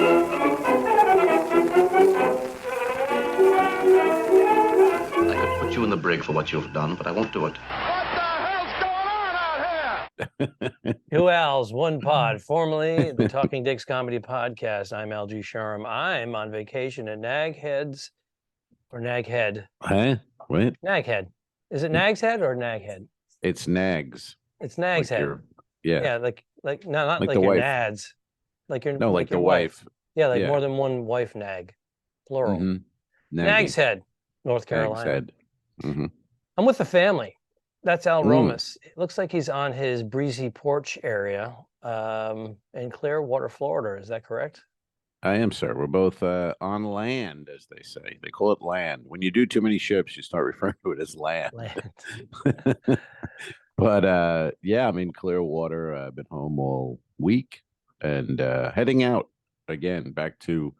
I could put you in the brig for what you've done, but I won't do it. Two Al's, one pod, formerly the Talking Dicks Comedy Podcast. I'm Al Ducharme. I'm on vacation at Nag Head's or Nag Head. Huh? What? Nag Head. Is it Nags Head or Nag Head? It's Nags. It's Nags Like Head. Yeah. Like not Like like the your wife. nads. Like your No, like your the wife. Yeah, like Yeah. more than one wife nag. Plural. Mm-hmm. Nags Head, North Nags Carolina. Head. Mm-hmm. I'm with the family. That's Al Romas. It looks like he's on his breezy porch area in Clearwater, Florida. Is that correct? I am, sir. We're both on land, as they say. They call it land. When you do too many ships, you start referring to it as land. But yeah, I'm in Clearwater. I've been home all week and heading out again back to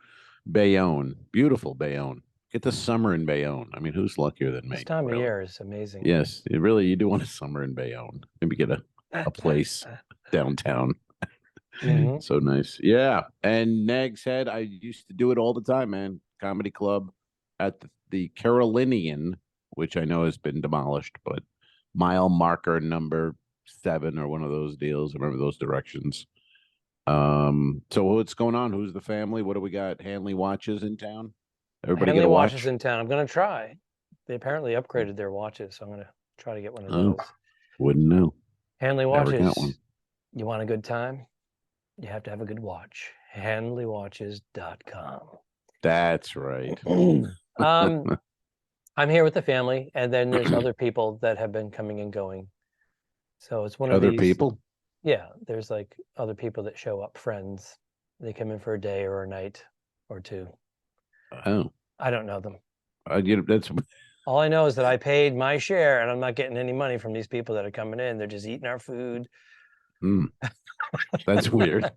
Bayonne. Beautiful Bayonne. Get the summer in Bayonne. I mean, who's luckier than me? This time really? of year is amazing. Yes, you do want a summer in Bayonne. Maybe get a place downtown. Mm-hmm. So nice. Yeah. And Nags Head, I used to do it all the time, man. Comedy club at the Carolinian, which I know has been demolished, but mile marker number 7 or one of those deals. I remember those directions. So what's going on? Who's the family? What do we got? Hanley watches in town? Everybody get a watch? Watches in town. I'm going to try. They apparently upgraded their watches, so I'm going to try to get one of those. Wouldn't know. Hanley Never watches. got one. You want a good time? You have to have a good watch. HanleyWatches.com. That's right. I'm here with the family, and then there's other people that have been coming and going. So it's one of Other these people? Yeah, there's like other people that show up, friends. They come in for a day or a night or two. Oh. I don't know them. That's All I know is that I paid my share, and I'm not getting any money from these people that are coming in. They're just eating our food. That's weird.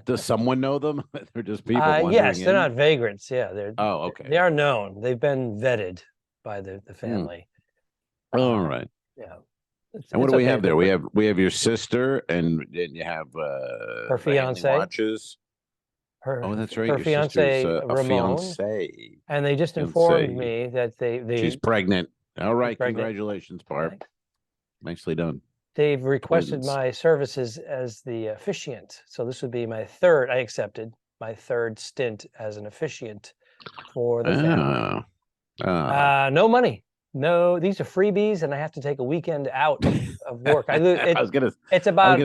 Does someone know them? They're just people wandering yes, they're in? not vagrants. Yeah, they're. Oh, okay. They are known. They've been vetted by the family. All right. Yeah. And what do we have there? We have your sister, and then you have her fiance. Watches. Oh, that's right. Her Your fiance, sister's a Ramon. fiance. And they just informed me that she's pregnant. All right, pregnant. Congratulations, Barb. Nicely done. They've requested my services as the officiant. So this would be my third. I accepted my third stint as an officiant for the family. No money. No, these are freebies, and I have to take a weekend out of work. I was gonna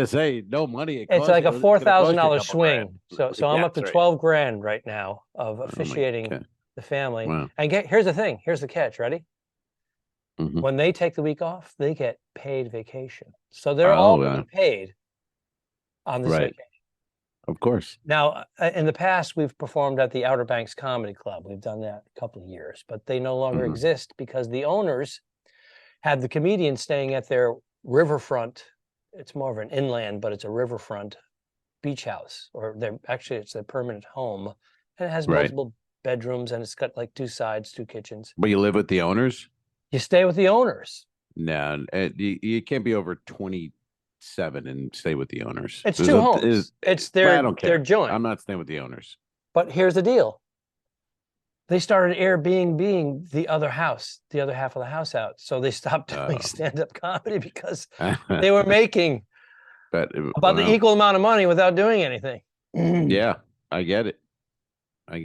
say no money. It's like a $4,000 swing. So I'm up to 12 grand right now of officiating the family. Wow. And here's the thing. Here's the catch. Ready? Mm-hmm. When they take the week off, they get paid vacation. So they're all being paid on this vacation. Of course. Now, in the past, we've performed at the Outer Banks Comedy Club. We've done that a couple of years, but they no longer exist because the owners had the comedians staying at their riverfront. It's more of an inland, but it's a riverfront beach house, or it's their permanent home, and it has multiple bedrooms, and it's got like 2 sides, 2 kitchens. But you live with the owners? You stay with the owners. No, you can't be over 27 and stay with the owners. It's 2 homes. It's their joint. I'm not staying with the owners. But here's the deal. They started Airbnb the other half of the house out. So they stopped doing stand-up comedy because they were making about the equal amount of money without doing anything. Yeah, I get it.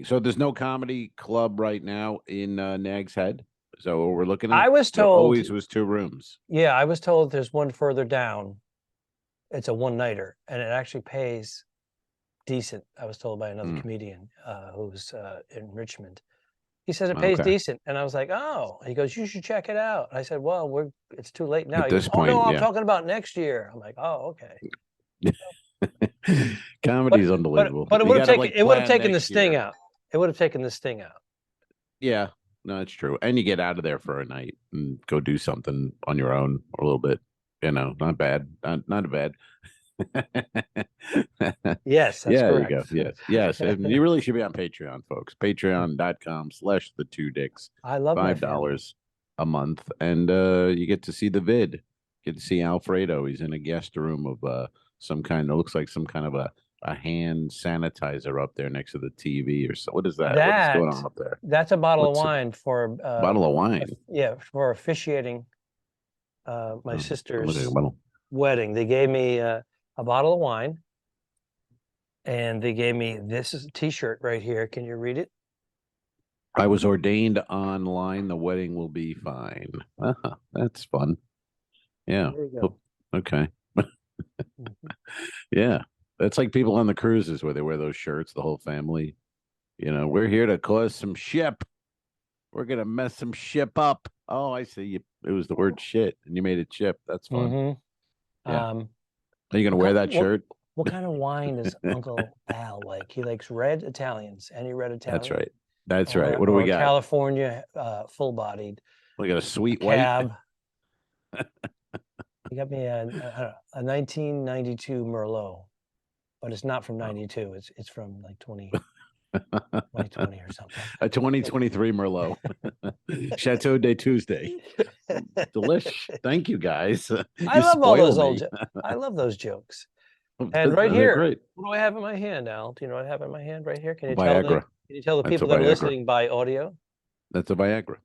So there's no comedy club right now in Nags Head? So we're looking at. I was told there always was 2 rooms. Yeah, I was told there's one further down. It's a one-nighter, and it actually pays decent. I was told by another comedian who's in Richmond. He says it pays decent, and I was like, "Oh." He goes, "You should check it out." I said, "Well, it's too late now." At this point, no, I'm talking about next year. I'm like, "Oh, okay." Comedy's unbelievable. But it would have taken the sting out. It would have taken the sting out. Yeah. No, it's true. And you get out of there for a night and go do something on your own or a little bit. Not bad. Not bad. Yes, that's correct. There you go. Yes. And you really should be on Patreon, folks. Patreon.com/the2dicks. I love $5 a month. And you get to see the vid. Get to see Alfredo. He's in a guest room of some kind. It looks like some kind of a a hand sanitizer up there next to the TV or so. What is that? What is going on up there? That's a bottle What's of it? wine for Bottle of wine. yeah, for officiating my Oh, look at sister's the bottle. wedding. They gave me a bottle of wine, and they gave me this T-shirt right here. Can you read it? I was ordained online. The wedding will be fine. That's fun. Yeah. There you go. Oh, okay. Mhm. Yeah. That's like people on the cruises where they wear those shirts, the whole family. You know, we're here to cause some ship. We're gonna mess some ship up. Oh, I see. It was the word shit, and you made it chip. That's fun. Mm-hmm. Yeah. Are you gonna wear that shirt? What kind of wine does Uncle Al like? He likes red Italians. Any red Italian? That's right. That's right. What do we got? California, full-bodied. We got a sweet Cab. white. He got me a 1992 Merlot, but it's not from 92. It's from like 2020 or something. A 2023 Merlot. Chateau de Tuesday. Delish. Thank you, guys. I love all those old I love those jokes. And right here, great. what do I have in my hand, Al? Do you know what I have in my hand right here? Can you Viagra. can you tell the That's a people that are Viagra. listening by audio? That's a Viagra.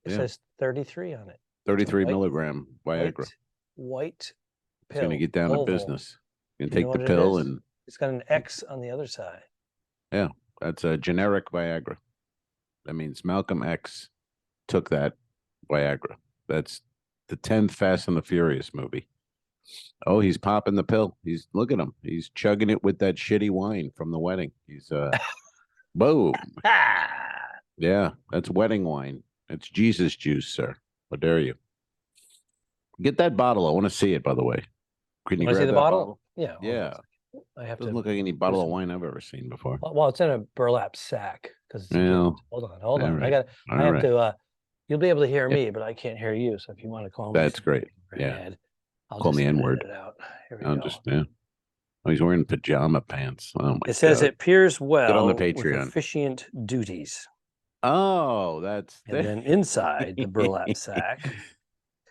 It Yeah. says 33 on it. 33 white- milligram Viagra. White It's pill. going to get down to oval. business. You can Do you take know the what it pill is? and It's got an X on the other side. yeah, that's a generic Viagra. That means Malcolm X took that Viagra. That's the 10th Fast and the Furious movie. Oh, he's popping the pill. Look at him. He's chugging it with that shitty wine from the wedding. He's boom. Yeah, that's wedding wine. It's Jesus juice, sir. How dare you? Get that bottle. I want to see it, by the way. Can you Want to see grab the that bottle? Yeah. hold on a Yeah. second. I have Doesn't to. look like any bottle of some- wine I've ever seen before. Well, it's in a burlap sack because it's a Well, gift. Hold on. all right. I have right. to. You'll be able to hear Yeah. me, but I can't hear you. So if you want to call me, That's great. go Yeah. ahead. I'll Call just me edit N-word. it out. Here we I'll go. just yeah. Oh, he's wearing pajama pants. Oh my It says God. it peers well on the with Patreon. officiant duties. Oh, that's And then inside the burlap sack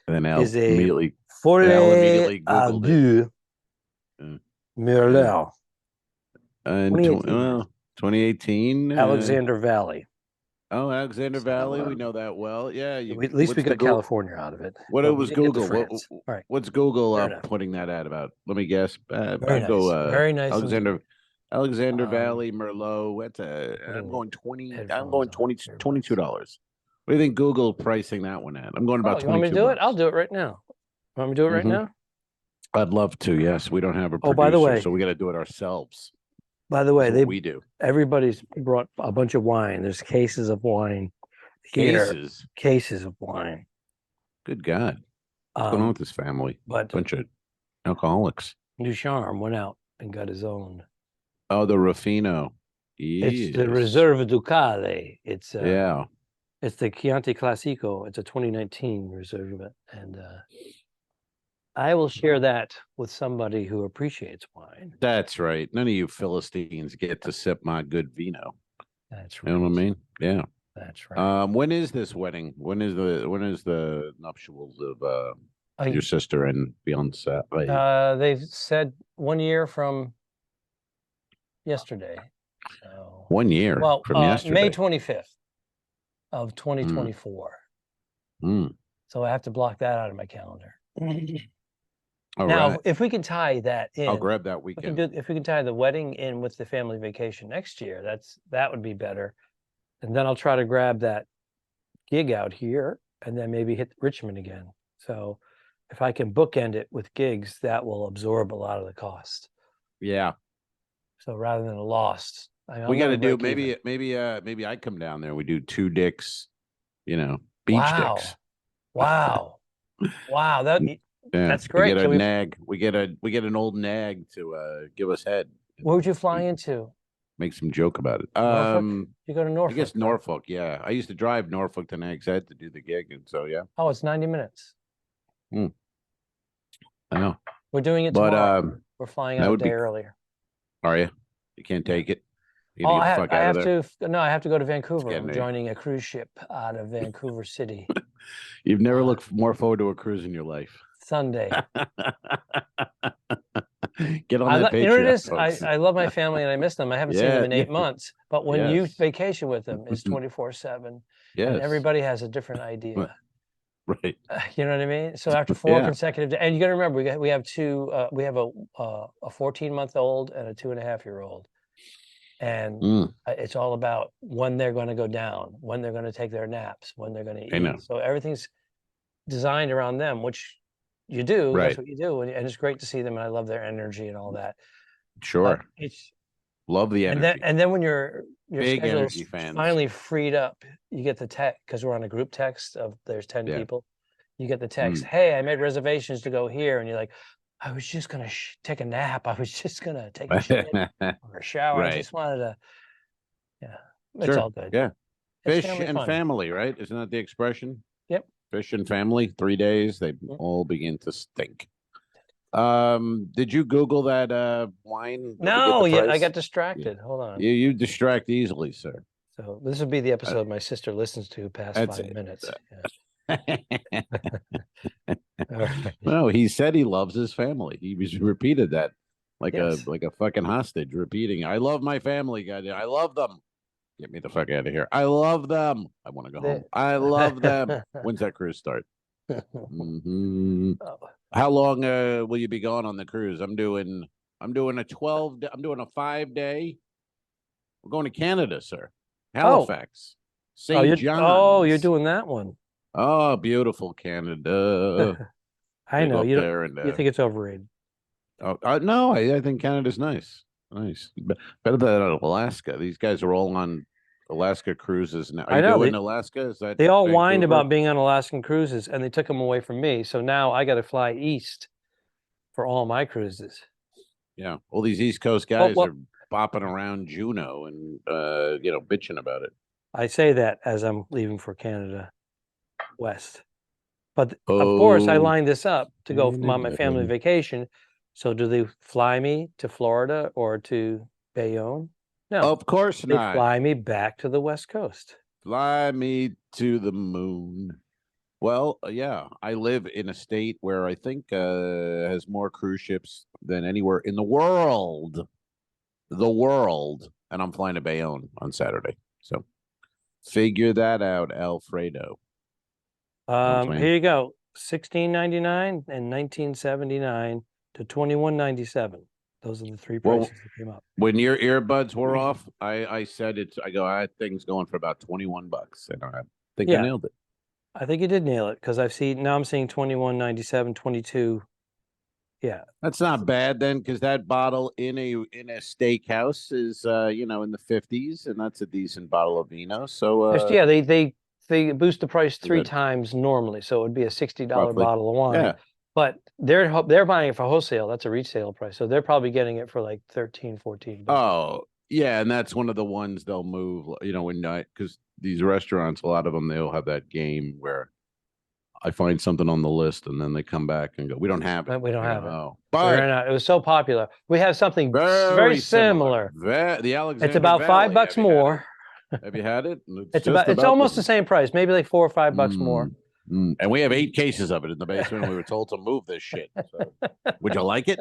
and then Al is a immediately Forêt immediately Googled it. Adieu Merlot. And 2018. 2018. Alexander Valley. Oh, Alexander So, Valley. We know that well. Yeah. At least we got California out of it. What but it we was didn't get to Google? France. All right. What's Google Fair enough. putting that ad about? Let me guess. Very I'll nice. go Very nice. Alexander Valley Merlot. That's I'm going 20. I'm going $22. What do you think Google pricing that one at? I'm going about 22. You want me to do it? I'll do it right now. Want me to do it right now? I'd love to. Yes, we don't have a producer, by the way, so we got to do it ourselves. By the way, we do. Everybody's brought a bunch of wine. There's cases of wine here. Cases of wine. Good God. What's going on with this family? But bunch of alcoholics. Ducharme went out and got his own. Oh, the Ruffino. Yes. It's the Reserve Ducale. It's yeah. It's the Chianti Classico. It's a 2019 Reserve, and I will share that with somebody who appreciates wine. That's right. None of you Philistines get to sip my good vino. That's right. You know what I mean? Yeah. That's right. When is this wedding? When is the nuptials of your sister and fiance? They've said 1 year from yesterday. So 1 year from yesterday. May 25th of 2024. So I have to block that out of my calendar. Now, if we can tie that in, I'll grab that weekend. If we can tie the wedding in with the family vacation next year, that would be better. And then I'll try to grab that gig out here and then maybe hit Richmond again. So if I can bookend it with gigs, that will absorb a lot of the cost. Yeah. So rather than a loss, we got to do maybe I come down there. We do 2 dicks, beach dicks. Wow. That's great. We get an old nag to give us head. Where would you fly into? Make some joke about it. Norfolk? You go to Norfolk. I guess Norfolk. Yeah, I used to drive Norfolk to Nags Head to do the gig, and so yeah. Oh, it's 90 minutes. I know. We're doing it tomorrow. We're flying out a day earlier. Are you? You can't take it. I have to go to Vancouver. I'm joining a cruise ship out of Vancouver City. You've never looked more forward to a cruise in your life. Sunday. Get on that you know what it Patreon, is? folks. I love my family and I miss them. I haven't seen them in 8 months, but when you Yes. vacation with them, it's 24/7, and Yes. everybody has a different idea. Right. You know what I mean? So after 4 consecutive days, and you got to remember, we have two. We have a 14-month-old and a 2.5-year-old, and it's all about when they're going to go down, when they're going to take their naps, when they're going to I know. eat. So everything's designed around them, which you do. Right. That's what you do, and it's great to see them. And I love their energy and all that. Sure. But it's Love the energy. and then when your Big schedule energy is fans. finally freed up, you get the text, because we're on a group text of there's 10 people. You get the text, hey, I made reservations to go here, and you're like, I was just gonna take a nap. I was just gonna take a shit or a shower. I just wanted to, it's all good. Yeah. It's Fish and fun. family, right? Isn't that the expression? Yep. Fish and family, 3 days, they all begin to stink. Did you Google that wine? No, I got distracted. Hold on. You distract easily, sir. So this would be the episode my sister listens to past 5 minutes. No, he said he loves his family. He was repeated that like a fucking hostage, repeating, I love my family, guys. I love them. Get me the fuck out of here. I love them. I want to go home. I love them. When's that cruise start? How long will you be gone on the cruise? I'm doing a 5-day. We're going to Canada, sir. Halifax. St. John's. Oh, you're doing that one. Oh, beautiful Canada. I know. You think it's overrated. No, I think Canada's nice. Nice. Better than Alaska. These guys are all on Alaska cruises now. Are you doing Alaska? Is that they all whined about being on Alaskan cruises, and they took them away from me. So now I got to fly east for all my cruises. Yeah, all these East Coast guys are bopping around Juneau and bitching about it. I say that as I'm leaving for Canada West, but of course I lined this up to go on my family vacation. So do they fly me to Florida or to Bayonne? No, of course not. They fly me back to the West Coast. Fly me to the moon. Well, yeah, I live in a state where I think has more cruise ships than anywhere in the world. And I'm flying to Bayonne on Saturday. So figure that out, Alfredo. Here you go. $16.99 and $19.79 to $21.97. Those are the three prices that came up. When your earbuds were off, I said that thing's going for about $21. And I think I nailed it. I think you did nail it, because I'm seeing $21.97, 22. Yeah. That's not bad then, because that bottle in a steakhouse is in the 50s, and that's a decent bottle of vino. So they boost the price 3 times normally, so it would be a $60 bottle of wine. Yeah. But they're buying it for wholesale. That's a retail price. So they're probably getting it for like $13, $14. Oh, yeah, and that's one of the ones they'll move, because these restaurants, a lot of them, they'll have that game where I find something on the list and then they come back and go, we don't have it. We don't have it. Oh, but it was so popular. We have something very similar. The Alexander It's about Valley. $5 more. Have you had it? It's almost the same price, maybe like $4 or $5 more. And we have 8 cases of it in the basement, and we were told to move this shit. So, would you like it?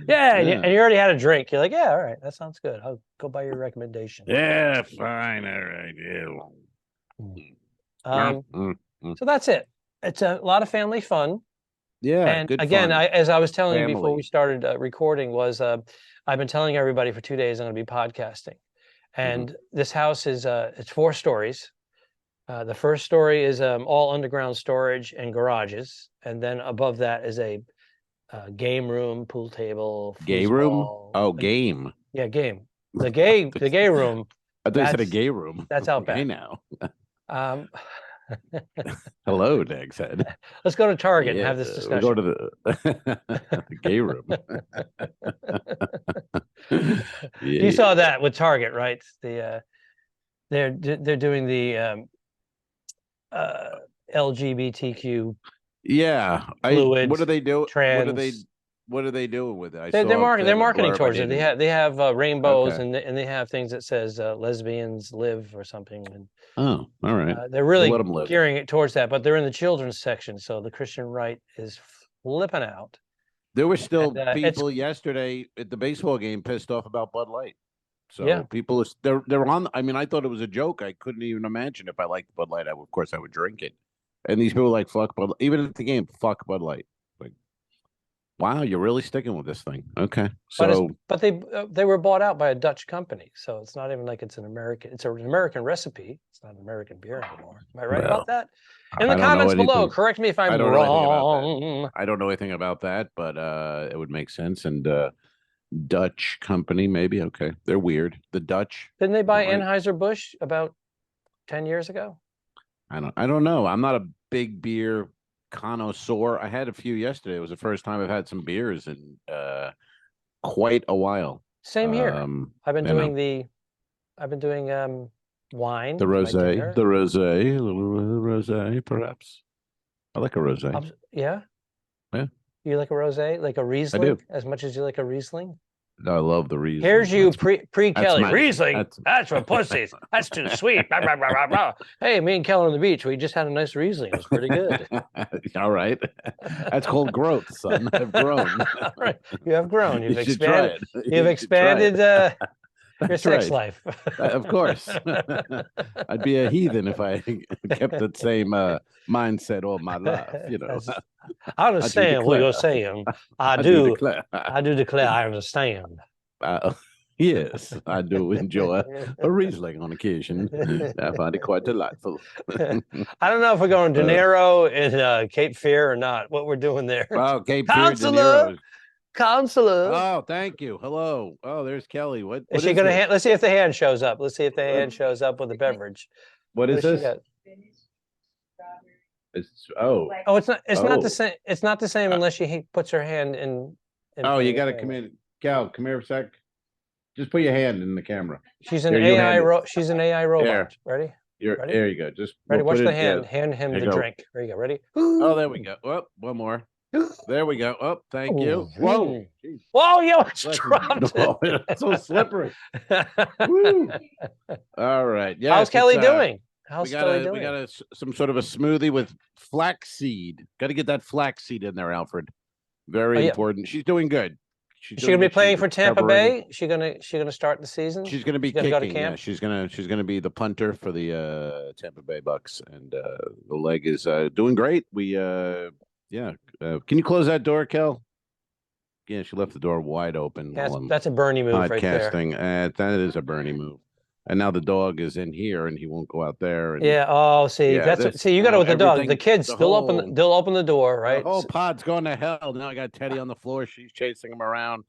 Yeah, and you already had a drink. You're like, yeah, all right, that sounds good. I'll go by your recommendation. Yeah, fine, all right. So that's it. It's a lot of family fun. Yeah, and good again, fun. as I was telling you before we started recording, was I've been telling everybody for 2 days I'm going to be podcasting, and this house is it's 4 stories. The first story is all underground storage and garages, and then above that is a game room, pool table, gay room. Oh, game. Yeah, game. The gay room. I thought you said a gay room. That's out back. Hey now. Hello, Nags Head. Let's go to Target and have this discussion. We'll go to the gay room. You saw that with Target, right? They're doing the LGBTQ. Yeah, fluids, what do they do? Trans. What are they doing with it? They're marketing towards it. They have rainbows, and they have things that says lesbians live or something. And all right, they're really gearing it towards that. But they're in the children's section, so the Christian right is flipping out. There were still And, it's people yesterday at the baseball game pissed off about Bud Light. So Yeah. people they're on. I mean, I thought it was a joke. I couldn't even imagine if I liked Bud Light. Of course, I would drink it. And these people were like, fuck Bud. Even at the game, fuck Bud Light. Like, wow, you're really sticking with this thing. Okay, so but they were bought out by a Dutch company, so it's not even like it's an American. It's an American recipe. It's not an American beer anymore. Am I right Well, about that? In I the don't know comments below, anything. correct me if I'm I don't know anything about that. wrong. I don't know anything about that, but it would make sense. And Dutch company, maybe. Okay, they're weird. The Dutch. Didn't they buy Right. Anheuser-Busch about 10 years ago? I don't know. I'm not a big beer connoisseur. I had a few yesterday. It was the first time I've had some beers in quite a while. Same here. I've been you know. doing wine. The with my dinner. rosé, a little rosé, perhaps. I like a rosé. Yeah. Yeah. You like a rosé, like a Riesling, I do. as much as you like a Riesling? I love the Riesling. Here's you That's- pre Kelly. my- Riesling, that's for pussies. That's too sweet. Rah, rah, rah, rah, rah. Hey, me and Kelly on the beach, we just had a nice Riesling. It was pretty good. All right. That's called growth, son. I've grown. Right. You have grown. You've You should try expanded. it. You've You should try expanded it. your That's sex right. life. Of course. I'd be a heathen if I kept the same mindset all my life. You know, I understand what you're saying. I do declare. I understand. Yes, I do enjoy a Riesling on occasion. I find it quite delightful. I don't know if we're going De Niro in Cape Fear or not. What we're doing there? Oh, Cape Fear, Counselor, counselor. Oh, thank you. Hello. Oh, there's Kelly. What is she gonna? Let's see if the hand shows up. Let's see if the hand shows up with a beverage. What is this? It's oh, it's not. It's not the same. It's not the same unless she puts her hand in. Oh, you got to come in, Cal. Come here a sec. Just put your hand in the camera. She's an AI. She's an AI robot. There. Ready? Ready? There you go. Just ready. Watch the hand. Hand him the drink. There you go. Ready? Oh, there we go. Oh, one more. There we go. Oh, thank you. Whoa. Jeez. Whoa, you dropped it. It's so slippery. Woo. All right. Yeah. How's Kelly doing? How's Kelly doing? We got some sort of a smoothie with flaxseed. Got to get that flaxseed in there, Alfred. Very important. She's doing good. Is she gonna be playing for Tampa Bay? She gonna start the season? She's gonna be kicking. Go to camp? Yeah, she's gonna be the punter for the Tampa Bay Bucks, and the leg is doing great. We can you close that door, Kel? Yeah, she left the door wide open. That's a Bernie move right there. That is a Bernie move. And now the dog is in here, and he won't go out there. And, yeah. Oh, see, see, you got it with the dog. The kids, they'll open the door, right? The whole pod's going to hell. Now I got Teddy on the floor. She's chasing him around.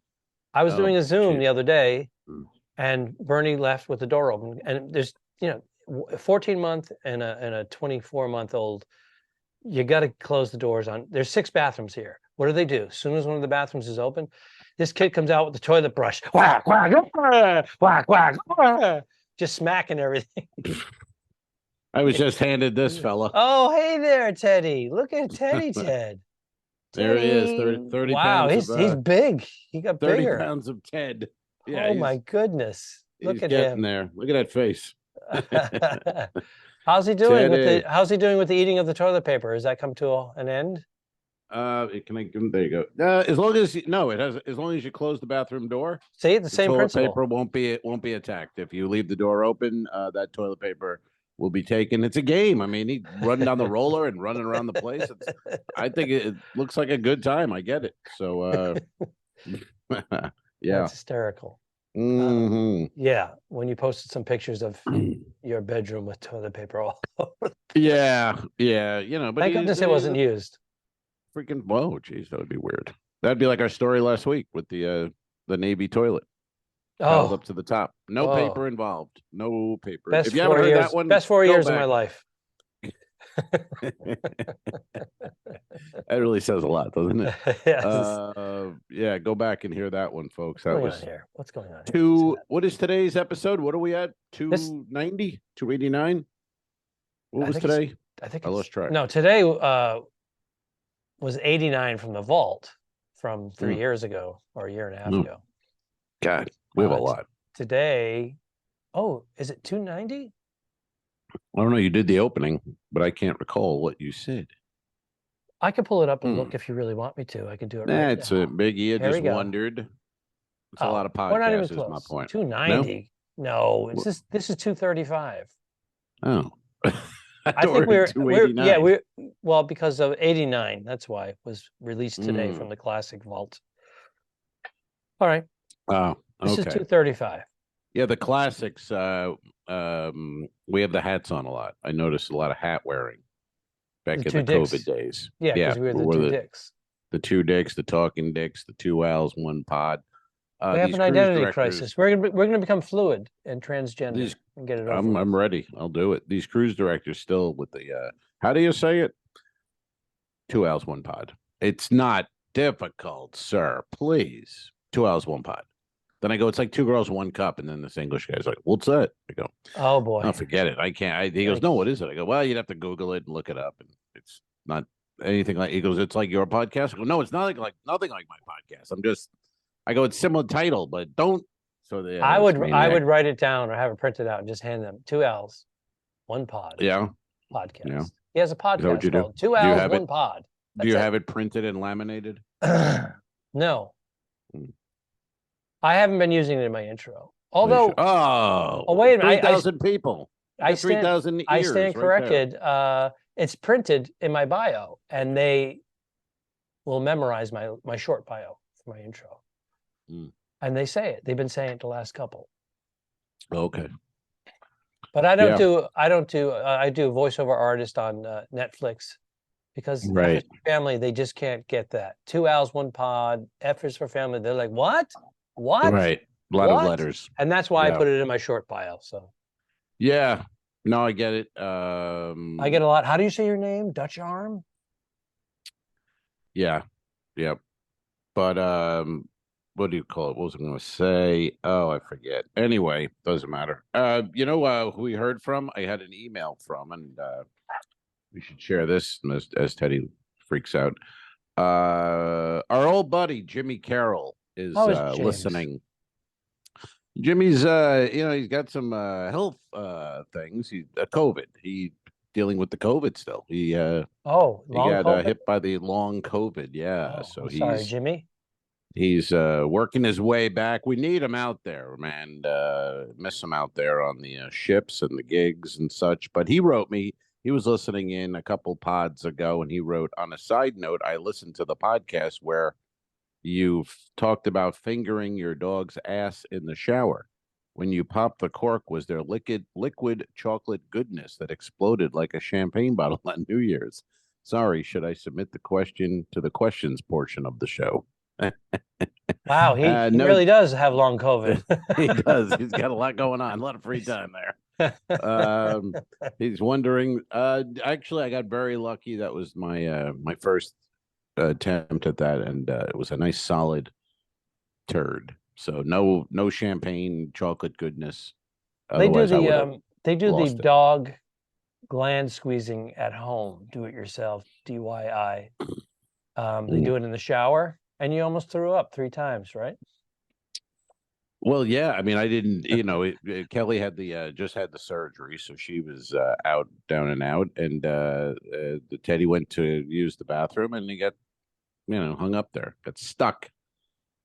I was doing a Zoom the other day, and Bernie left with the door open. And there's, a 14-month and a 24-month-old. You got to close the doors on. There's 6 bathrooms here. What do they do? As soon as one of the bathrooms is open, this kid comes out with the toilet brush. Whack, whack, whack, whack, whack. Just smacking everything. I was just handed this fella. Oh, hey there, Teddy. Look at Teddy, Ted. There he is, 30 wow, pounds. Wow, he's big. He got 30 bigger. 30 pounds of Ted. Yeah, oh, my goodness. Look at him. There. Look at that face. How's he doing how's he doing with the eating of the toilet paper? Has that come to an end? There you go. As long as as long as you close the bathroom door. See, the same principle. Paper won't be attacked. If you leave the door open, that toilet paper will be taken. It's a game. I mean, he's running down the roller and running around the place. I think it looks like a good time. I get it. So yeah. That's hysterical. Yeah, when you posted some pictures of your bedroom with toilet paper all over. Yeah. But thank goodness it wasn't used. Freaking whoa, geez, that would be weird. That'd be like our story last week with the Navy toilet. Piled up to the top. No paper involved. No paper. If you haven't heard that one, best 4 years of my life. That really says a lot, doesn't it? Yes. Yeah, go back and hear that one, folks. What's going on here? What is today's episode? What are we at? 290? 289? What was today? I lost track. No, today was 89 from the vault from 3 years ago or a year and a half ago. God, we have a lot. Today, is it 290? I don't know. You did the opening, but I can't recall what you said. I can pull it up and look if you really want me to. I can do it Nah, right it's now. a biggie. I Here we just go. wondered. It's a lot of We're not even podcasts, is my close. point. 290. No, it's this is 235. Oh. I I thought think we were we're 289. well, because of 89. That's why it was released today from the classic vault. All right. Oh, This is okay. 235. Yeah, the classics. We have the hats on a lot. I noticed a lot of hat wearing back The in two the dicks. COVID days. Yeah, because we were the two dicks. The two dicks, the talking dicks, the two owls, one pod. We have These an cruise identity directors, crisis. We're gonna become fluid and transgender and get it over with. I'm ready. I'll do it. These cruise directors still with the how do you say it? Two owls, one pod. It's not difficult, sir. Please. Two owls, one pod. Then I go, it's like two girls, one cup. And then this English guy's like, what's that? I go, oh boy. oh, forget it. I can't. He goes, no, what is it? I go, well, you'd have to Google it and look it up. And it's not anything like, he goes, it's like your podcast. I go, no, it's not like nothing like my podcast. I go, it's similar title, but don't. So I would write it down or have it printed out and just hand them. Two L's, one pod. Yeah. Podcast. Yeah. He has a podcast called Two Do you L's, have one it? pod. Do you have it printed and laminated? No. I haven't been using it in my intro. Although, wait a minute, 3,000 people. I stand 3,000 I stand corrected. It's printed in my bio, and they will memorize my short bio for my intro. And they say it. They've been saying it the last couple. Okay. But I don't do. I do voiceover artist on Netflix because F is for family. They just can't get that. Two owls, one pod. F is for family. They're like, what? What? Right. A lot of letters. And that's why I put it in my short bio. So. Yeah. No, I get it. I get a lot. How do you say your name? Ducharme? Yeah. Yep. But what do you call it? What was I going to say? Oh, I forget. Anyway, doesn't matter. You know who we heard from? I had an email from, and we should share this as Teddy freaks out. Our old buddy Jimmy Carroll is listening. Jimmy's he's got some health things. He's COVID. He dealing with the COVID still. He got hit by the long COVID. Yeah. So sorry, Jimmy. He's working his way back. We need him out there, man. Miss him out there on the ships and the gigs and such. But he wrote me. He was listening in a couple pods ago, and he wrote, on a side note, I listened to the podcast where you've talked about fingering your dog's ass in the shower. When you popped the cork, was there liquid chocolate goodness that exploded like a champagne bottle on New Year's? Sorry, should I submit the question to the questions portion of the show? Wow, he really does have long COVID. He does. He's got a lot going on, a lot of free time there. He's wondering. Actually, I got very lucky. That was my my first attempt at that, and it was a nice solid turd. So no champagne, chocolate goodness. They do the dog gland squeezing at home, do it yourself, DIY. They do it in the shower, and you almost threw up 3 times, right? Well, yeah. I mean, I didn't. Kelly had just had the surgery, so she was down and out, and the Teddy went to use the bathroom, and he got hung up there, got stuck.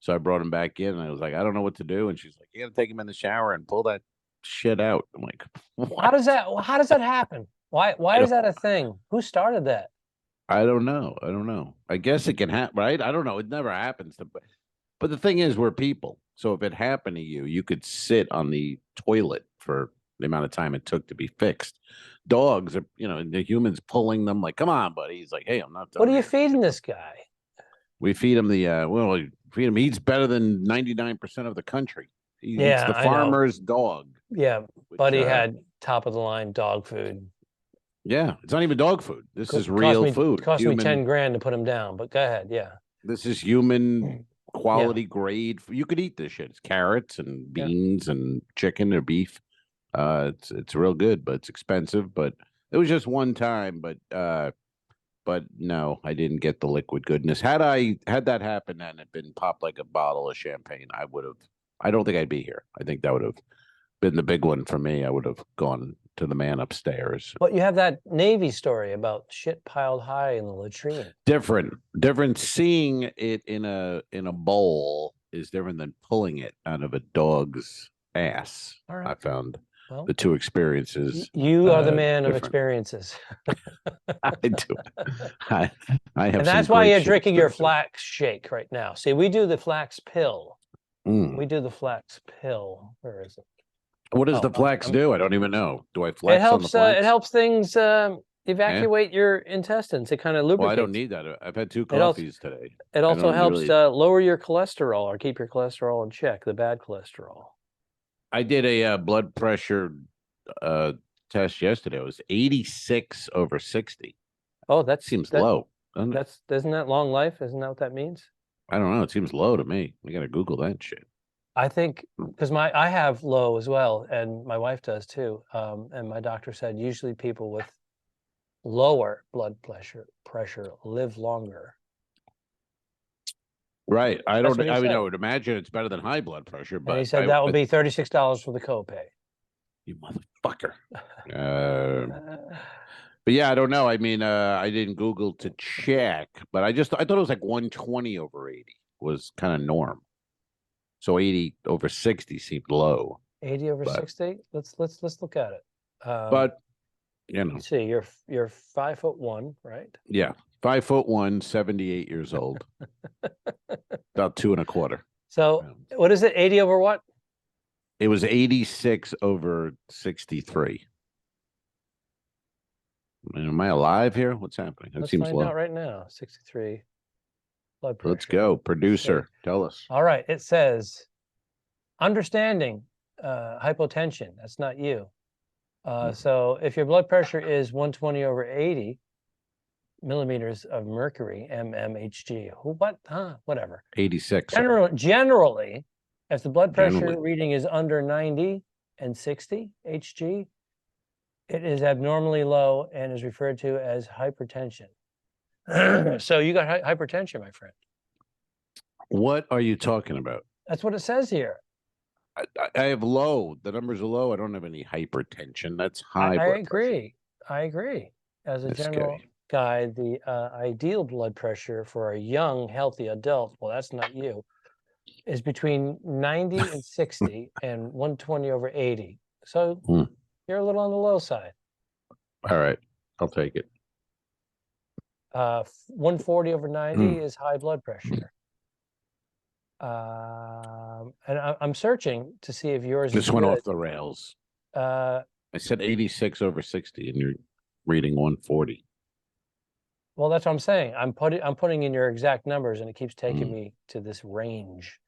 So I brought him back in, and I was like, I don't know what to do. And she's like, you got to take him in the shower and pull that shit out. I'm like, what? How does that happen? Why is that a thing? Who started that? I don't know. I guess it can happen, right? I don't know. It never happens but the thing is, we're people. So if it happened to you, you could sit on the toilet for the amount of time it took to be fixed. Dogs are, the humans pulling them like, come on, buddy. He's like, hey, I'm not done. What are you feeding this guy? We feed him we feed him. He eats better than 99% of the country. He eats the farmer's dog. Yeah, Buddy had top of the line dog food. Yeah, it's not even dog food. This is real food. It cost me 10 grand to put him down, but go ahead. Yeah. This is human quality grade. You could eat this shit. It's carrots and beans and chicken or beef. It's real good, but it's expensive. But it was just one time. But no, I didn't get the liquid goodness. Had that happened and it been popped like a bottle of champagne, I would have. I don't think I'd be here. I think that would have been the big one for me. I would have gone to the man upstairs. But you have that Navy story about shit piled high in the latrine. Different. Seeing it in a bowl is different than pulling it out of a dog's ass. All right. I found Well, the two experiences. you are the man of different. experiences. I do. I have. And that's some why great you're shit drinking your experiences. flax shake right now. See, we do the flax pill. Mm. We do the flax pill. Where is it? What does Oh, the flax do? I don't even know. Do I It flex on the helps. flax? It helps things evacuate your intestines. It kind of lubricates. Well, I don't need that. I've had 2 It also- coffees today. It also don't helps really- lower your cholesterol or keep your cholesterol in check, the bad cholesterol. I did a blood pressure test yesterday. It was 86/60. Oh, that Seems low. Doesn't it? Isn't that long life? Isn't that what that means? I don't know. It seems low to me. I gotta Google that shit. I think because I have low as well, and my wife does too. And my doctor said usually people with lower blood pressure live longer. Right. I That's don't. what he I mean, said. I would imagine it's better than high blood pressure, but And he said that would be $36 for the copay. You motherfucker. But yeah, I don't know. I mean, I didn't Google to check, but I thought it was like 120/80 was kind of norm. So 80/60 seemed low. 80/60. Let's look at it. But you know, Let's see. You're 5'1", right? yeah, 5'1", 78 years old, about 2 1/4. So what is it? 80 over what? It was 86/63. Am I alive here? What's happening? That Let's seems find low. out right now. 63 blood pressure. Let's go, producer. Tell us. All right. It says understanding hypotension. That's not you. So if your blood pressure is 120/80 millimeters of mercury, mmHg, what? Whatever. 86. Generally, if the blood pressure reading is under 90 and 60 Hg, it is abnormally low and is referred to as hypertension. So you got hypertension, my friend. What are you talking about? That's what it says here. I have low. The numbers are low. I don't have any hypertension. That's high. I agree. I agree. As a general guide, the ideal blood pressure for a young, healthy adult, well, that's not you, is between 90 and 60 and 120/80. So you're a little on the low side. All right. I'll take it. 140/90 is high blood pressure. And I'm searching to see if yours This is went good. off the rails. I said 86/60 and you're reading 140. Well, that's what I'm saying. I'm putting in your exact numbers and it keeps taking me to this range.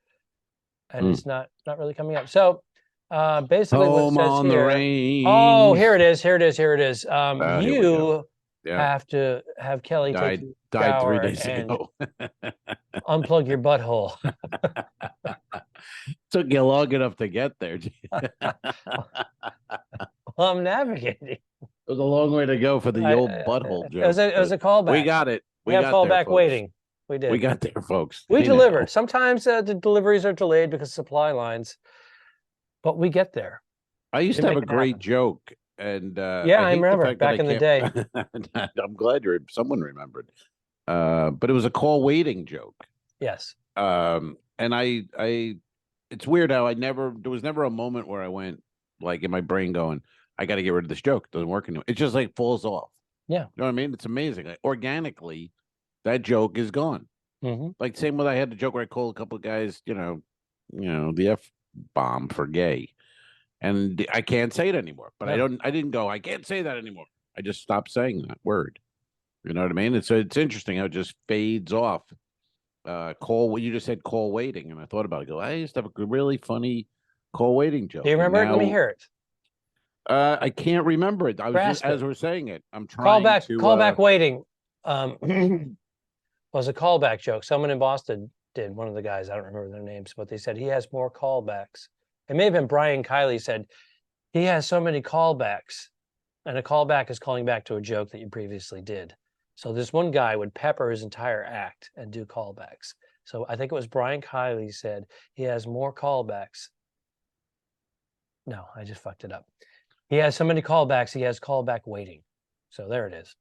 And it's not really coming up. So basically what it says on here. The range. Oh, here it is. You have to have Kelly take a died 3 shower days and ago. unplug your butthole. Took you long enough to get there. Well, I'm navigating. It was a long way to go for the old butthole joke. It was a callback. We got it. We have callback waiting. We did. We got there, folks. We delivered. Sometimes the deliveries are delayed because of supply lines, but we get there. I used to have a great joke, and I remember back in the day. I'm glad someone remembered. But it was a call waiting joke. Yes. And it's weird how there was never a moment where I went like in my brain going, I got to get rid of this joke. It doesn't work anymore. It just like falls off. Yeah. You know what I mean? It's amazing. Like, organically, that joke is gone. Like same with I had the joke where I called a couple of guys, the F-bomb for gay. And I can't say it anymore. But I didn't go, I can't say that anymore. I just stopped saying that word. You know what I mean? And so it's interesting how it just fades off. You just said call waiting, and I thought about it. I used to have a really funny call waiting joke. Do you remember it? Let me hear it. I can't remember it. I was just, as we're saying it, I'm trying callback waiting. Was a callback joke. Someone in Boston did, one of the guys, I don't remember their names, but they said he has more callbacks. It may have been Brian Kiley said he has so many callbacks, and a callback is calling back to a joke that you previously did. So this one guy would pepper his entire act and do callbacks. So I think it was Brian Kiley said he has more callbacks. No, I just fucked it up. He has so many callbacks. He has callback waiting. So there it is.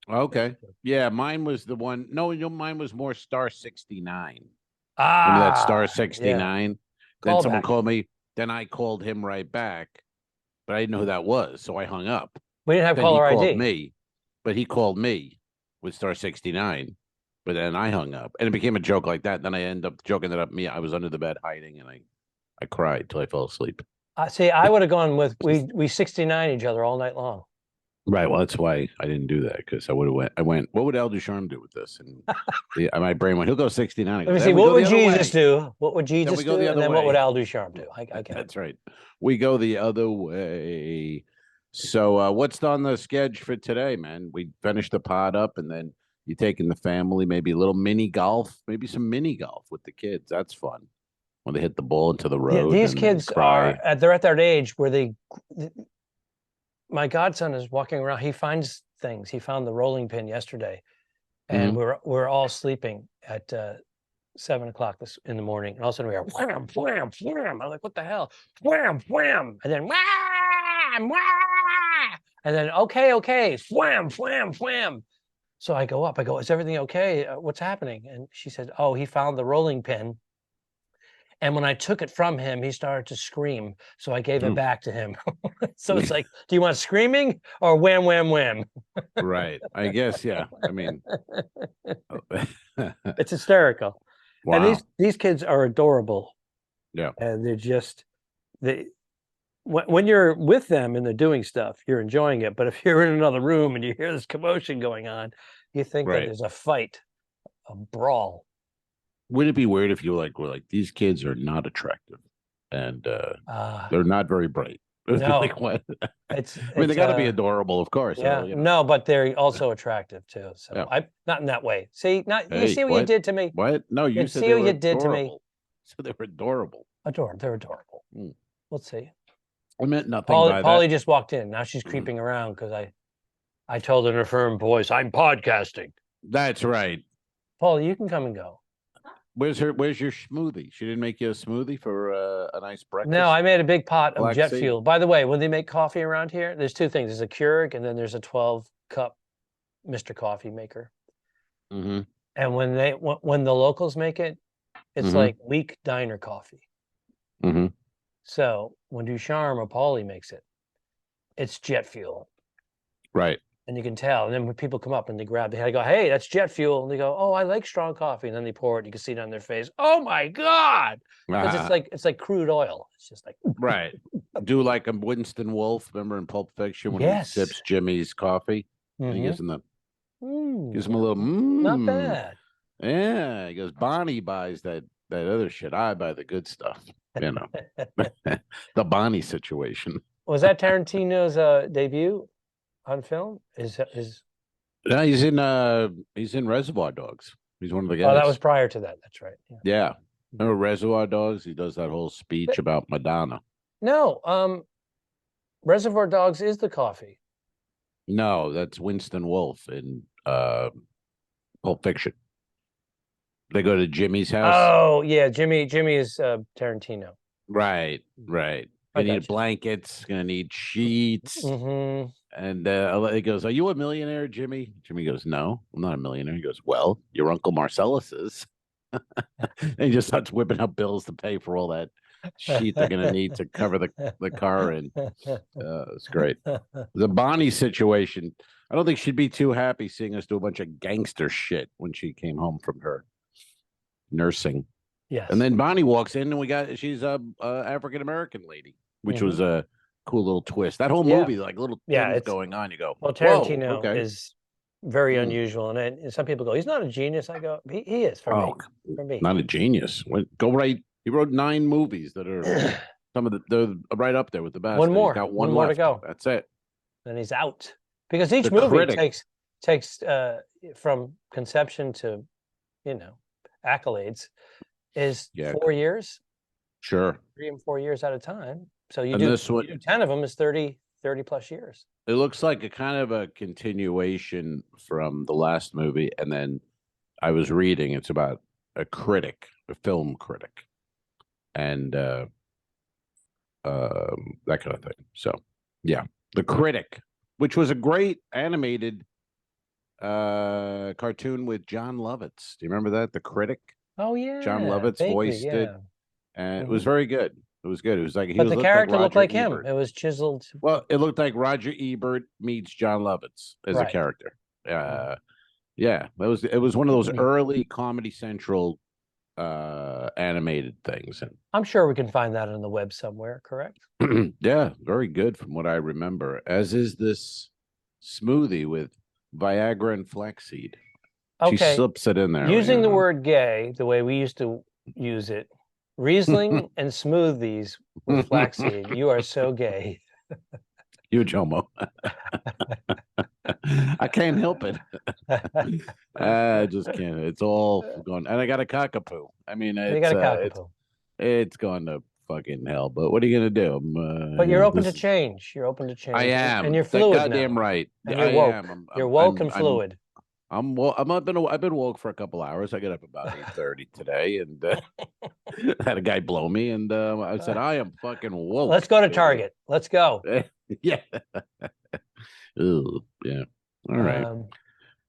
Okay. Yeah, mine was the one. No, mine was more Star 69. Remember that Ah, Star yeah. 69? Then someone Callback. called me. Then I called him right back, but I didn't know who that was, so I hung up. We didn't have Then he caller called ID. me, but he called me with Star 69. But then I hung up, and it became a joke like that. Then I end up joking that up me. I was under the bed hiding, and I cried till I fell asleep. See, I would have gone with we 69 each other all night long. Right. Well, that's why I didn't do that because I would have went. I went. What would Al Ducharme do with this? And my brain went. He'll go 69. Let me see. What would Jesus do? What would Jesus we go do? the And other then what would way. Al Ducharme do? I get it. That's right. We go the other way. So, what's on the schedule for today, man? We finished the pod up, and then you taking the family, maybe a little mini golf, maybe some mini golf with the kids. That's fun when they hit the ball into the Yeah, road. these and kids cry. they're at that age where my godson is walking around. He finds things. He found the rolling pin yesterday, and we're all sleeping at 7 o'clock in the morning, and all of a sudden we hear wham, wham, wham. I'm like, what the hell? Wham, wham, and then wham, wham, and then okay, wham, wham, wham. So I go up. I go, is everything okay? What's happening? And she said, oh, he found the rolling pin. And when I took it from him, he started to scream. So I gave it back to him. So it's like, do you want screaming or wham, wham, wham? Right. I guess, yeah. I mean, it's hysterical. wow. And these kids are adorable. Yeah. And they're just, when you're with them and they're doing stuff, you're enjoying it. But if you're in another room and you hear this commotion going on, you think that there's a fight, a brawl. Would it be weird if you were like these kids are not attractive and they're not very bright? No, like what? I mean, they got to be adorable, of course. Yeah, you know. no, but they're also attractive too. So Yeah. I not in that way. See, you Hey, see what you did to me. What? No, you said see they what were you did to me. adorable. So they were adorable. They're adorable. Let's see. I meant nothing by that. Paulie just walked in. Now she's creeping around because I told her in a firm voice, I'm podcasting. That's right. Paulie, you can come and go. Where's your smoothie? She didn't make you a smoothie for a nice breakfast? No, I made a big pot of jet Sea? fuel. By the way, when they make coffee around here, there's two things. There's a Keurig and then there's a 12-cup Mr. Coffee maker. And when the locals make it, it's like weak diner coffee. So when Ducharme or Paulie makes it, it's jet fuel. Right. And you can tell. And then when people come up and they grab I go, hey, that's jet fuel. And they go, oh, I like strong coffee. And then they pour it. You can see it on their face. Oh my God. Because it's like crude oil. It's just like right. Do like a Winston Wolfe, remember in Pulp Fiction when he sips Jimmy's coffee? And he gives him gives him a little not bad. Yeah. He goes, Bonnie buys that other shit. I buy the good stuff. You know. The Bonnie situation. Was that Tarantino's debut on film? No, he's in Reservoir Dogs. He's one of the guys. Oh, that was prior to that. That's right. Yeah. Remember Reservoir Dogs? He does that whole speech about Madonna. No, Reservoir Dogs is the coffee. No, that's Winston Wolfe in Pulp Fiction. They go to Jimmy's house. Oh, yeah, Jimmy is Tarantino. Right. They need blankets, gonna need sheets. And he goes, are you a millionaire, Jimmy? Jimmy goes, no, I'm not a millionaire. He goes, well, your Uncle Marcellus is. And he just starts whipping up bills to pay for all that sheet they're going to need to cover the car in. It's great. The Bonnie situation, I don't think she'd be too happy seeing us do a bunch of gangster shit when she came home from her nursing. Yes. And then Bonnie walks in and she's a African-American lady, which was a cool little twist. That whole movie, like little things going on. You go, well, Tarantino is very unusual. And some people go, he's not a genius. I go, he is for me. For me. Not a genius. Go right. He wrote 9 movies that are some of they're right up there with the best. One more. He's got one more to go. That's it. Then he's out. Because each movie takes from conception to, accolades is 4 years. Sure. 3 and 4 years at a time. So you do 10 of them is 30 plus years. It looks like a kind of a continuation from the last movie. And then I was reading, it's about a film critic, and that kind of thing. So Yeah, The Critic, which was a great animated cartoon with John Lovitz. Do you remember that? The Critic. Oh John yeah, Lovitz vaguely, voiced it, yeah. and it was Mhm. very good. It was good. It was like he But the looked like character looked Roger like him. Ebert. It was chiseled. Well, it looked like Roger Ebert meets John Lovitz as a Right. character. Yeah, it was one of those early Comedy Central animated things, and I'm sure we can find that on the web somewhere, correct? yeah, very good from what I remember. As is this smoothie with Viagra and flaxseed. She Okay. slips it in there. Using the word gay the way we used to use it, Riesling and smoothies with flaxseed. You are so gay. Huge homo. I can't help it. I just can't. It's all gone. And I got a cockapoo. I mean, You got a cockapoo. it's gone to fucking hell. But what are you gonna do? But you're open to change. You're open to change. I am. And you're That fluid goddamn now. right. And I you're woke. am. You're woke and fluid. I've been woke for a couple hours. I got up about 8:30 today, and had a guy blow me, and I said I am fucking woke. Let's go to Target. Let's go. Yeah. Ooh, yeah. All right.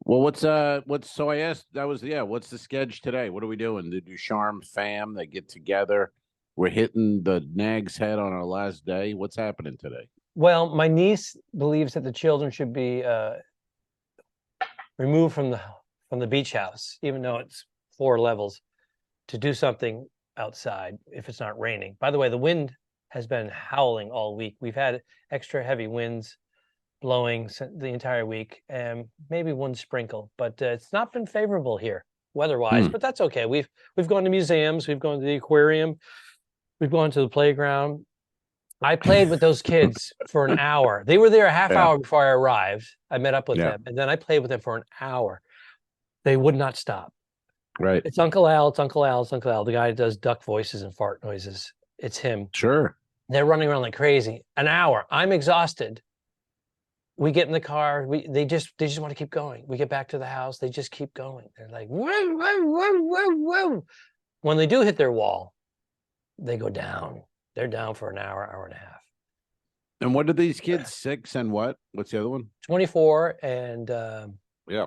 Well, what's so I asked what's the sketch today? What are we doing? The Ducharme fam, they get together. We're hitting the Nags Head on our last day. What's happening today? Well, my niece believes that the children should be removed from the beach house, even though it's 4 levels, to do something outside if it's not raining. By the way, the wind has been howling all week. We've had extra heavy winds blowing the entire week, and maybe one sprinkle, but it's not been favorable here weather-wise. But that's okay. We've gone to museums, we've gone to the aquarium, we've gone to the playground. I played with those kids for an hour. They were there a half hour before I arrived. I met up with them, and then I played with them for an hour. They would not stop. Right. It's Uncle Al. It's Uncle Al. It's Uncle Al. The guy who does duck voices and fart noises. It's him. Sure. They're running around like crazy. An hour. I'm exhausted. We get in the car. They just want to keep going. We get back to the house. They just keep going. They're like, whoa, whoa, whoa, whoa, whoa. When they do hit their wall, they go down. They're down for an hour, hour and a half. And what are these kids? 6 and what? What's the other one? 24 and yeah.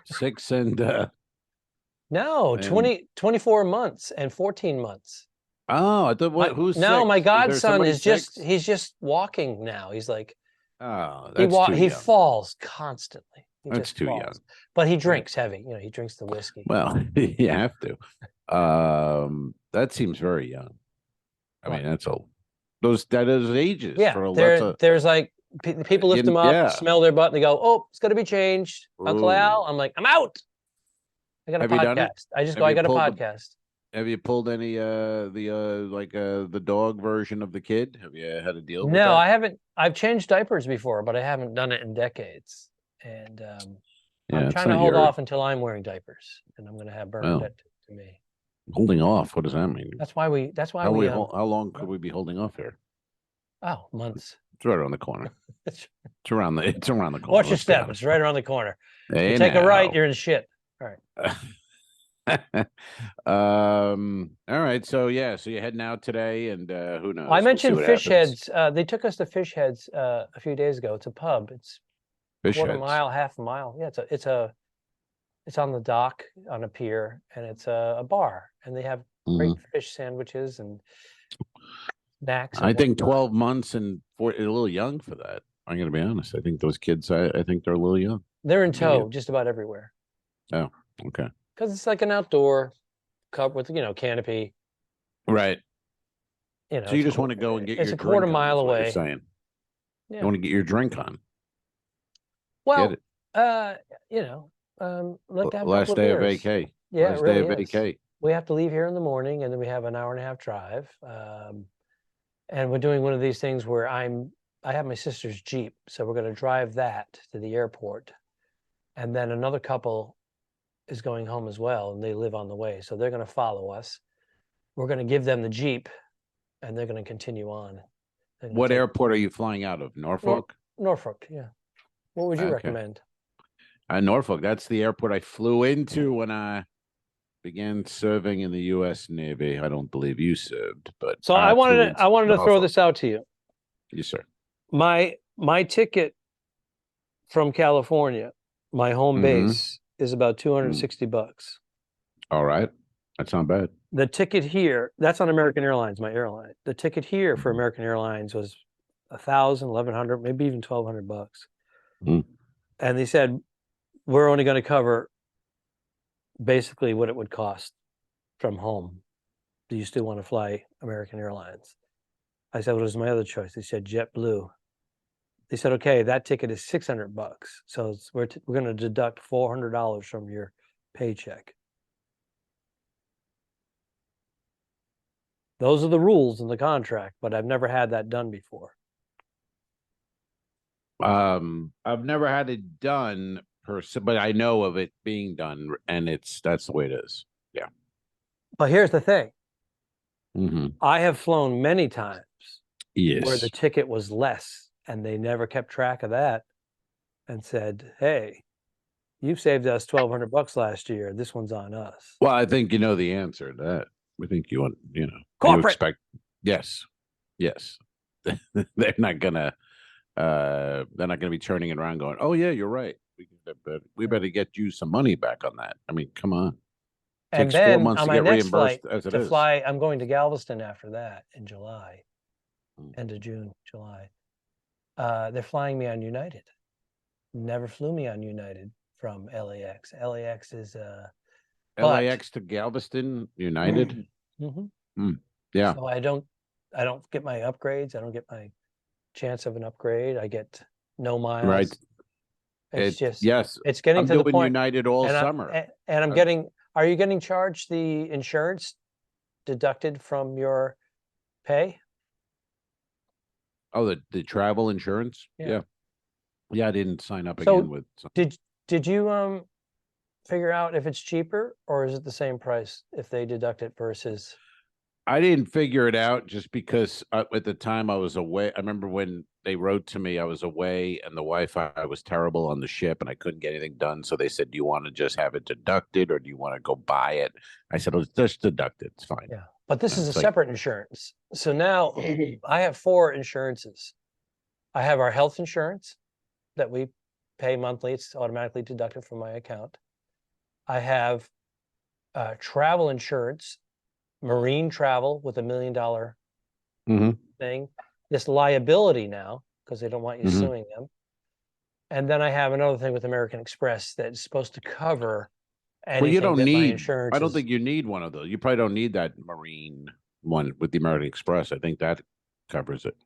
6 and no, 24 months and 14 months. Oh, I thought who's no, 6? my godson is he's just walking now. He's like, oh, that's he falls constantly. That's too young. But he drinks heavy. You know, he drinks the whiskey. Well, you have to. That seems very young. I mean, that's old. That is ages. Yeah, there's like people lift them up, smell their butt, and they go, "Oh, it's going to be changed." Uncle Al, I'm like, I'm out. I got a podcast. I just go. I got a podcast. Have you pulled any the dog version of the kid? Have you had a deal with that? No, I haven't. I've changed diapers before, but I haven't done it in decades. And I'm trying to hold off until I'm wearing diapers, and I'm going to have Bernadette to me. Holding off? What does that mean? That's why we. How long could we be holding off here? Oh, months. It's right around the corner. It's around the corner. Watch your step. It's right around the corner. Hey, you take a right, you're in shit. All right. All right. So you're heading out today, and who knows? I mentioned Fish Heads. They took us to Fish Heads a few days ago. It's a pub. It's quarter mile, half a mile. Yeah, it's on the dock on a pier, and it's a bar, and they have great fish sandwiches and snacks. I think 12 months and a little young for that. I'm going to be honest. I think those kids, I think they're a little young. They're in tow just about everywhere. Oh, okay. Because it's like an outdoor cup with, canopy. Right. So you just want to go and get your drink. It's a quarter mile away. You're saying. Yeah. You want to get your drink on. Well, last day of vacay. Yeah, last day of vacay. We have to leave here in the morning, and then we have an hour and a half drive. And we're doing one of these things where I have my sister's Jeep, so we're going to drive that to the airport, and then another couple is going home as well, and they live on the way, so they're going to follow us. We're going to give them the Jeep, and they're going to continue on. What airport are you flying out of? Norfolk? Norfolk, yeah. What would you recommend? Norfolk. That's the airport I flew into when I began serving in the U.S. Navy. I don't believe you served, but so I wanted to throw this out to you. Yes, sir. My ticket from California, my home Mhm. base, is about $260. All right. That's not bad. The ticket here, that's on American Airlines, my airline. The ticket here for Mhm. American Airlines was 1,000, 1,100, maybe even $1,200. Mm. And they said, we're only going to cover basically what it would cost from home. Do you still want to fly American Airlines? I said, what is my other choice? They said JetBlue. They said, okay, that ticket is $600. So we're going to deduct $400 from your paycheck. Those are the rules in the contract, but I've never had that done before. I've never had it done per se, but I know of it being done, and that's the way it is. Yeah. But here's the thing. Mm-hmm. I have flown many times where the Yes. ticket was less, and they never kept track of that and said, hey, you've saved us $1,200 last year. This one's on us. Well, I think you know the answer to that. I think you want, you Corporate. expect. Yes. Yes. They're not gonna be turning it around going, oh yeah, you're right. We better get you some money back on that. I mean, come on. And Takes 4 then months on to my get next reimbursed flight as it to is. fly, I'm going to Galveston after that in July, Mm. end of June, July. They're flying me on United. Never flew me on United from LAX. LAX is LAX to Galveston United. Mm-hmm. Yeah. So I don't get my upgrades. I don't get my chance of an upgrade. I get no miles. Right. It's just yes. it's getting I'm to the doing point. United all and summer. I'm getting. Are you getting charged the insurance deducted from your pay? Oh, the travel insurance. Yeah. Yeah. I didn't sign up So again with. did you figure out if it's cheaper or is it the same price if they deduct it versus? I didn't figure it out just because at the time I was away. I remember when they wrote to me, I was away and the Wi-Fi was terrible on the ship and I couldn't get anything done. So they said, do you want to just have it deducted or do you want to go buy it? I said, let's just deduct it. It's fine. Yeah, but this is a It's like- separate insurance. So now I have 4 insurances. I have our health insurance that we pay monthly. It's automatically deducted from my account. I have travel insurance, marine travel with $1 million Mhm. thing. This liability now, because they don't want you Mhm. suing them. And then I have another thing with American Express that's supposed to cover anything Well, you don't that my need. insurance I don't is. think you need one of those. You probably don't need that marine one with the American Express. I think that covers it.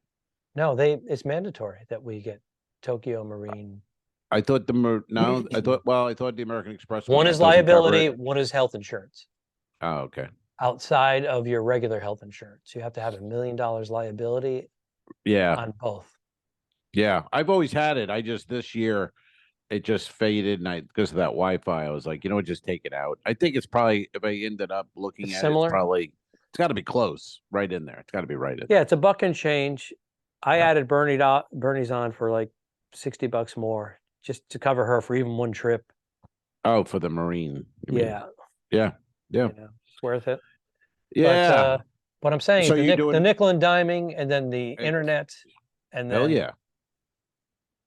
No, it's mandatory that we get Tokyo Marine. I thought I thought the American Express One is liability, one is health insurance. Oh, okay. Outside of your regular health insurance, you have to have $1 million liability. Yeah. On both. Yeah, I've always had it. I just this year it just faded, and because of that Wi-Fi, I was like, just take it out. I think it's probably if I ended up looking It's at similar. it's got to be close, right in there. It's got to be right in. Yeah, it's $1 and change. I added Bernie's on for like $60 more just to cover her for even one trip. Oh, for the Marine. Yeah. Yeah. It's worth it. Yeah. But what I'm saying So is the nickel and diming and then the internet and then hell yeah.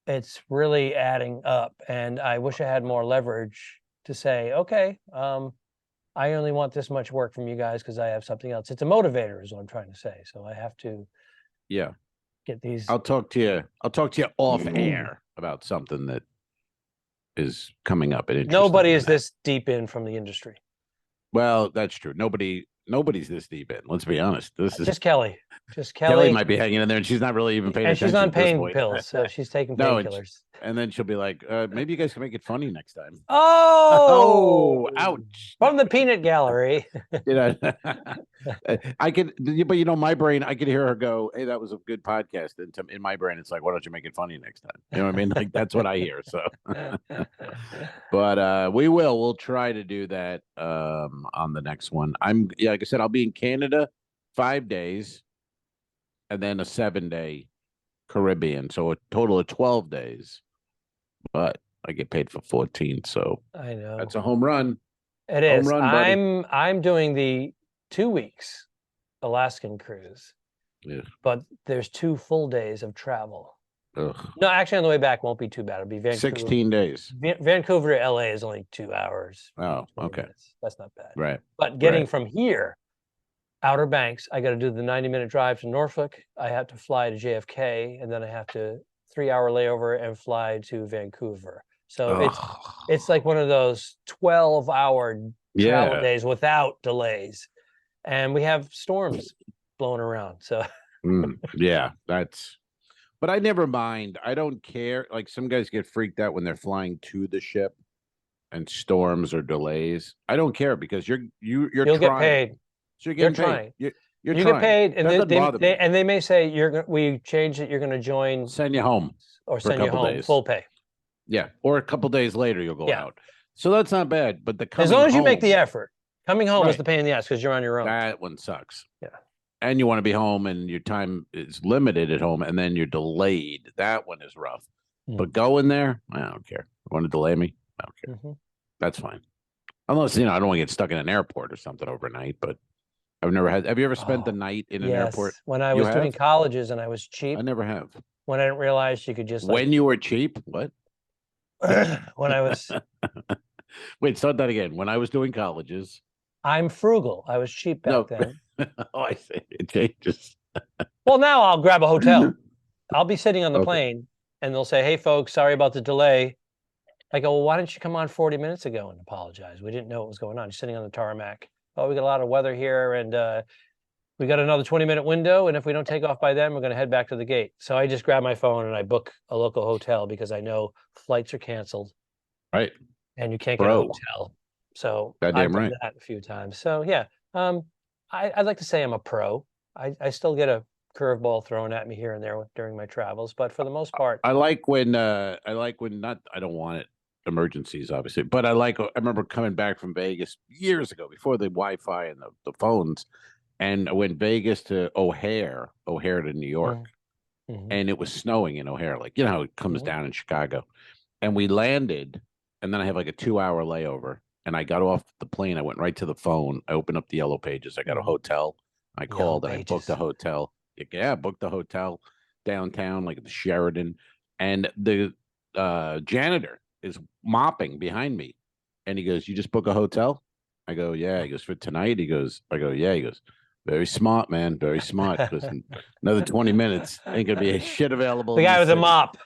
It's really adding up. And I wish I had more leverage to say, okay, I only want this much work from you guys because I have something else. It's a motivator is what I'm trying to say. So I have to get these. I'll talk to you off air about something that is coming up. Nobody is this deep in from the industry. Well, that's true. Nobody's this deep in. Let's be honest. This is just Kelly. Kelly might be hanging in there, and she's not really even paying attention. And she's on at this pain point. pills, so she's taking painkillers. And then she'll be like, maybe you guys can make it funny next time. Oh, ouch. From the peanut gallery. I could, but my brain, I could hear her go, hey, that was a good podcast. And in my brain, it's like, why don't you make it funny next time? You know what I mean? Like, that's what I hear. So, but we'll try to do that on the next one. Like I said, I'll be in Canada 5 days and then a 7-day Caribbean. So a total of 12 days. But I get paid for 14, so I know that's a home run. It is. Home run, buddy. I'm doing the 2 weeks Alaskan cruise. Yeah. but there's 2 full days of travel. Ugh. No, actually, on the way back won't be too bad. It'll be Vancouver. 16 days. Vancouver to LA is only 2 hours. Oh, 20 okay. minutes. That's not bad. Right. But getting Right. from here, Outer Banks, I got to do the 90-minute drive to Norfolk. I have to fly to JFK, and then I have to 3-hour layover and fly to Vancouver. So it's like one of those 12-hour travel Yeah. days without delays, and we have storms blowing around. So Yeah, but I never mind. I don't care. Like some guys get freaked out when they're flying to the ship and storms or delays. I don't care because you're you'll trying. get paid. So you're You're getting trying. paid. You You're get trying. paid, and That doesn't bother me. and they may say we changed it. You're going to join, Send you home or for a send you couple home days. full pay. Yeah, or a couple days later you'll go Yeah. out. So that's not bad. But the As coming long as you make home- the effort. Coming home is Right. the pain in the ass because you're on your own. That one sucks. Yeah. And you want to be home and your time is limited at home and then you're delayed. That one is rough. But going there, I don't care. Want to delay me? I don't care. That's fine. Unless, I don't want to get stuck in an airport or something overnight, but I've never had. Have you ever spent the night in an airport? When I You was doing have? colleges and I was cheap, I never have. when I didn't realize you could just When you were cheap? What? when I was Wait, start that again. When I was doing colleges. I'm frugal. I was cheap back then. Oh, I see. It changes. Well, now I'll grab a hotel. I'll be sitting on the plane and they'll say, "Hey folks, sorry about the delay." I go, "Well, why didn't you come on 40 minutes ago and apologize? We didn't know what was going on." You're sitting on the tarmac. "Oh, we got a lot of weather here and we got another 20-minute window, and if we don't take off by then, we're going to head back to the gate." So I just grab my phone and I book a local hotel because I know flights are canceled. Right. And you can't get a hotel. So I've done that a few times. So yeah, I'd like to say I'm a pro. I still get a curveball thrown at me here and there during my travels, but for the most part, I like when not. I don't want it emergencies, obviously, but I remember coming back from Vegas years ago before the Wi-Fi and the phones, and I went Vegas to O'Hare to New York, and it was snowing in O'Hare, like how it comes down in Chicago, and we landed, and then I have like a 2-hour layover. And I got off the plane. I went right to the phone. I opened up the Yellow Pages. I got a hotel. I called and I booked a hotel. Yeah, booked a hotel downtown, like at the Sheraton. And the janitor is mopping behind me. And he goes, "You just book a hotel?" I go, "Yeah." He goes, "For tonight?" I go, "Yeah." He goes, "Very smart, man. Very smart." Listen, another 20 minutes ain't going to be a shit available. The guy with the mop.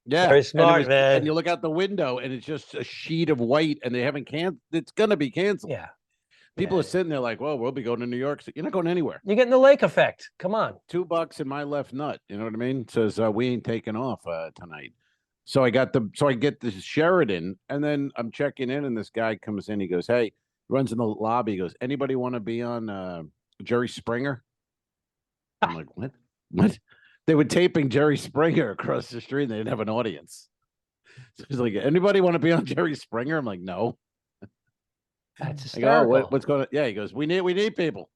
Yeah, very smart, man. And you look out the window, and it's just a sheet of white, and they haven't canceled. It's gonna be canceled. Yeah, people are sitting there like, "Well, we'll be going to New York." So you're not going anywhere. You're getting the lake effect. Come on, $2 in my left nut. You know what I mean? Says we ain't taking off tonight. So I get the Sheridan, and then I'm checking in, and this guy comes in. He goes, "Hey," runs in the lobby. He goes, "Anybody want to be on Jerry Springer?" I'm like, "What? What?" They were taping Jerry Springer across the street and they didn't have an audience. So he's like, "Anybody want to be on Jerry Springer?" I'm like, "No." That's hysterical. I go, what's going on? Yeah, he goes, we need people.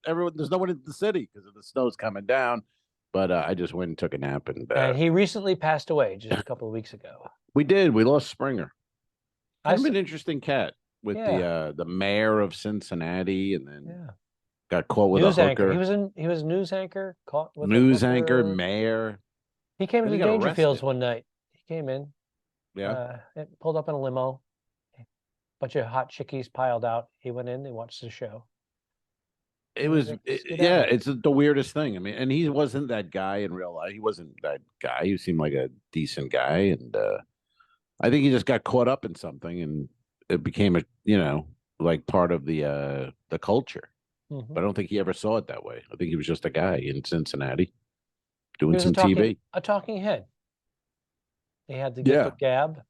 Everyone, there's no one in the city because the snow's coming down. But I just went and took a nap. And he recently passed away just a couple of weeks ago. We lost Springer. Kind of an interesting cat with the mayor of Cincinnati, and then got caught with news a hooker. Anchor. He was news anchor, caught with news anchor, mayor. He came to the Dangerfields one night. He came in. Yeah. Pulled up in a limo. Bunch of hot chickies piled out. He went in. They watched the show. It's the weirdest thing. I mean, and he wasn't that guy in real life. He wasn't that guy. He seemed like a decent guy, and I think he just got caught up in something, and it became like part of the culture. But I don't think he ever saw it that way. I think he was just a guy in Cincinnati doing some TV. A talking head. He had the gift of gab.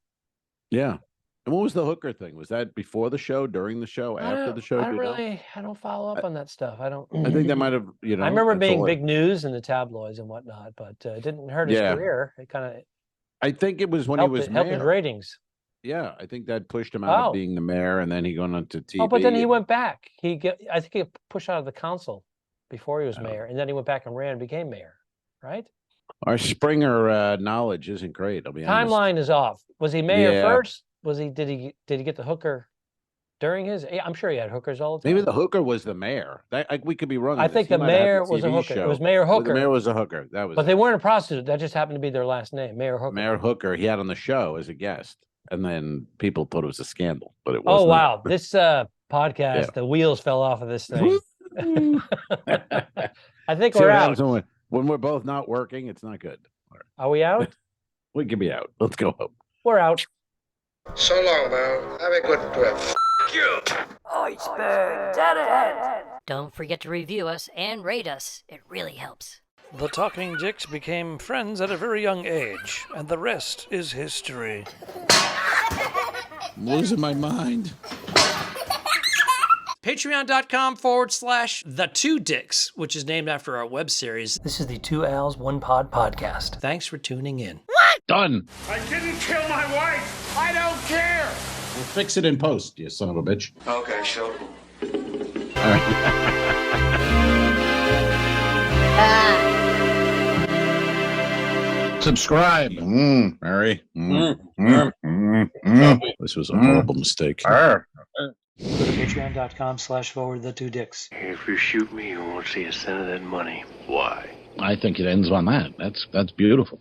Yeah. And what was the hooker thing? Was that before the show, during the show, after the show? I don't follow up on that stuff. I don't. I think that might have, I remember being big news in the tabloids and whatnot, but it didn't hurt his career. It kind of. I think it was when he was helped his ratings. Yeah, I think that pushed him out of being the mayor, and then he went on to TV. Oh, but then he went back. I think he pushed out of the council before he was mayor, and then he went back and ran and became mayor. Right. Our Springer knowledge isn't great. I'll be honest. Timeline is off. Was he mayor first? Was he? Did he get the hooker during his. I'm sure he had hookers all the time. Maybe the hooker was the mayor. We could be wrong. I think the mayor was a TV hooker. show. It was Mayor Hooker. The mayor was a hooker. That was. But they weren't a prostitute. That just happened to be their last name, Mayor Hooker. Mayor Hooker. He had on the show as a guest, and then people thought it was a scandal, but it was. Oh wow! This podcast, the wheels fell off of this thing. I think we're out. When we're both not working, it's not good. Are we out? We can be out. Let's go home. We're out. So long, Mel. Have a good trip. Iceberg, jaded. Don't forget to review us and rate us. It really helps. The Talking Dicks became friends at a very young age, and the rest is history. I'm losing my mind. Patreon.com/The2Dicks, which is named after our web series. This is the Two Owls, One Pod podcast. Thanks for tuning in. Done. I didn't kill my wife. I don't care. We'll fix it in post, you son of a bitch. Okay, sure. All right. Subscribe. Mary. This was a horrible mistake. Go to patreon.com/forward-the-2dicks. If you shoot me, you won't see a cent of that money. Why? I think it ends on that. That's beautiful.